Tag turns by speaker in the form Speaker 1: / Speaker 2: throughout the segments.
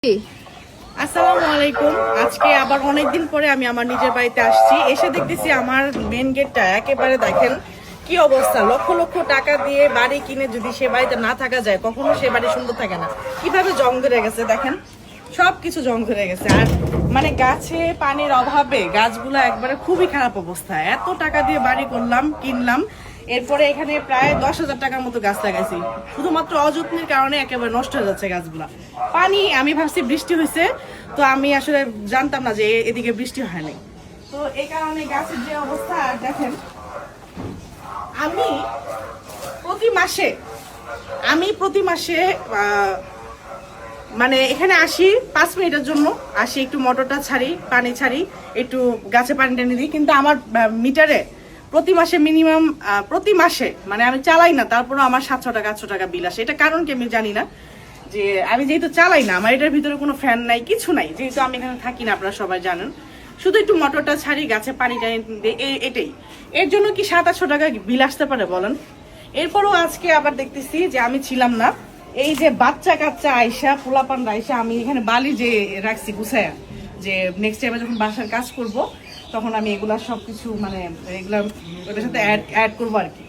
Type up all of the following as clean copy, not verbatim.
Speaker 1: আসসালামু আলাইকুম। আজকে আবার অনেকদিন পরে আমি আমার নিজের বাড়িতে আসছি। এসে দেখতেছি আমার মেন গেটটা একেবারে দেখেন কি অবস্থা। লক্ষ লক্ষ টাকা দিয়ে বাড়ি কিনে যদি সে বাড়িতে না থাকা যায় কখনো সে বাড়ি সুন্দর থাকে না। কিভাবে জং ধরে গেছে দেখেন, সবকিছু জং ধরে গেছে। আর মানে গাছে পানির অভাবে গাছগুলো একবারে খুবই খারাপ অবস্থা। এত টাকা দিয়ে বাড়ি করলাম, কিনলাম, এরপরে এখানে প্রায় 10,000 টাকার মতো গাছ লাগাইছি, শুধুমাত্র অযত্নের কারণে একেবারে নষ্ট হয়ে যাচ্ছে গাছগুলা। পানি আমি ভাবছি বৃষ্টি হয়েছে, তো আমি আসলে জানতাম না যে এদিকে বৃষ্টি হয় নাই, তো এই কারণে গাছের যে অবস্থা। আর দেখেন আমি প্রতি মাসে মানে এখানে আসি 5 মিনিটের জন্য, আসি একটু মোটরটা ছাড়ি, পানি ছাড়ি, একটু গাছে পানি টানি দিই, কিন্তু আমার মিটারে প্রতি মাসে মিনিমাম প্রতি মাসে মানে আমি চালাই না, তারপরেও আমার 700 টাকা 800 টাকা বিল আসে। এটা কারণ কি আমি জানি না, যে আমি যেহেতু চালাই না, আমার এটার ভিতরে কোনো ফ্যান নাই, কিছু নাই, যেহেতু আমি এখানে থাকি না, আপনারা সবাই জানেন, শুধু একটু মোটরটা ছাড়ি, গাছে পানি টানি দিই, এটাই। এর জন্য কি 700-800 টাকা বিল আসতে পারে বলেন? এরপরও আজকে আবার দেখতেছি যে আমি ছিলাম না, এই যে বাচ্চা কাচ্চা আইসা, পোলাপান আইসা, আমি এখানে বালি যে রাখছি গুছায়া, যে নেক্সট টাইমে যখন বাসার কাজ করব তখন আমি এগুলা সবকিছু মানে এগুলা ওটার সাথে অ্যাড করবো আর কি।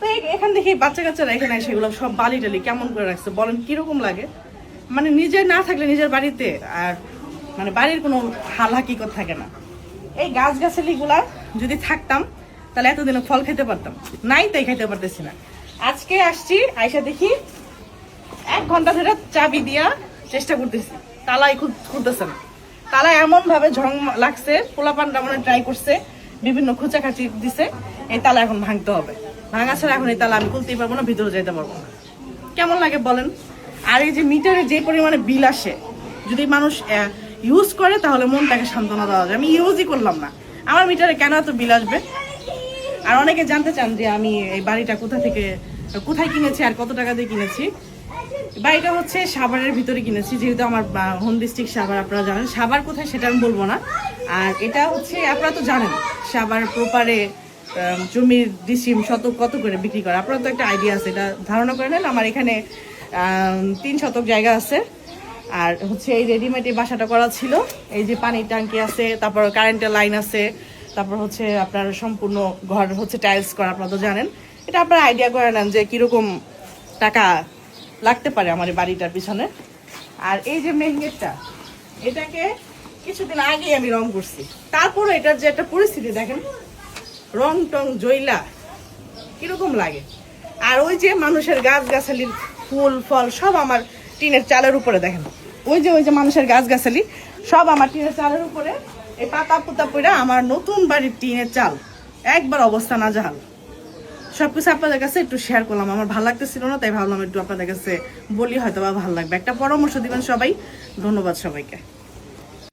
Speaker 1: তো এখান থেকে বাচ্চা কাচ্চারা এখানে এসে এগুলো সব বালি টালি কেমন করে রাখছে বলেন, কিরকম লাগে? মানে নিজের না থাকলে নিজের বাড়িতে আর মানে বাড়ির কোনো হাল হাকিকত থাকে না। এই গাছগাছালিগুলা যদি থাকতাম তাহলে এতদিনে ফল খেতে পারতাম, নাই তাই খাইতে পারতেছি না। আজকে আসছি, আইসা দেখি 1 ঘন্টা ধরে চাবি দিয়া চেষ্টা করতেছি, তালাই খুলতেছে না। তালা এমন ভাবে ঝং লাগছে, পোলাপানটা মনে ট্রাই করছে, বিভিন্ন খোঁচাখাচি দিছে, এই তালা এখন ভাঙতে হবে। ভাঙা ছাড়া এখন এই তালা আমি খুলতেই পারবো না, ভিতরে যেতে পারবো না। কেমন লাগে বলেন? আর এই যে মিটারে যে পরিমাণে বিল আসে, যদি মানুষ ইউজ করে তাহলে মনটাকে সান্ত্বনা দেওয়া যায়। আমি ইউজই করলাম না, আমার মিটারে কেন এত বিল আসবে? আর অনেকে জানতে চান যে আমি এই বাড়িটা কোথায় কিনেছি আর কত টাকা দিয়ে কিনেছি। বাড়িটা হচ্ছে সাভারের ভিতরে কিনেছি, যেহেতু আমার হোম ডিস্ট্রিক্ট সাভার, আপনারা জানেন। সাভার কোথায় সেটা আমি বলবো না। আর এটা হচ্ছে আপনারা তো জানেন সাভার প্রপারে জমির ডিসিম শতক কত করে বিক্রি করে, আপনারা তো একটা আইডিয়া আছে, এটা ধারণা করে নেন। আমার এখানে 3 শতক জায়গা আছে। আর হচ্ছে এই রেডিমেড এই বাসাটা করা ছিল, এই যে পানির ট্যাঙ্কি আছে, তারপর কারেন্টের লাইন আছে, তারপর হচ্ছে আপনার সম্পূর্ণ ঘর হচ্ছে টাইলস করা, আপনারা তো জানেন। এটা আপনারা আইডিয়া করে নেন যে কিরকম টাকা লাগতে পারে আমার এই বাড়িটার পিছনে। আর এই যে মেইন গেটটা, এটাকে কিছুদিন আগে আমি রং করছি, তারপরে এটার যে একটা পরিস্থিতি দেখেন, রং টং জইলা কিরকম লাগে। আর ওই যে মানুষের গাছগাছালির ফুল ফল সব আমার টিনের চালের উপরে দেখেন, ওই যে মানুষের গাছগাছালি সব আমার টিনের চালের উপরে। এই পাতা পুতা পড়া আমার নতুন বাড়ির টিনের চাল একবার অবস্থা না জাহাল। সবকিছু আপনাদের কাছে একটু শেয়ার করলাম, আমার ভালো লাগতেছিল না, তাই ভাবলাম একটু আপনাদের কাছে বলি, হয়তো বা ভালো লাগবে। একটা পরামর্শ দিবেন সবাই। ধন্যবাদ সবাইকে।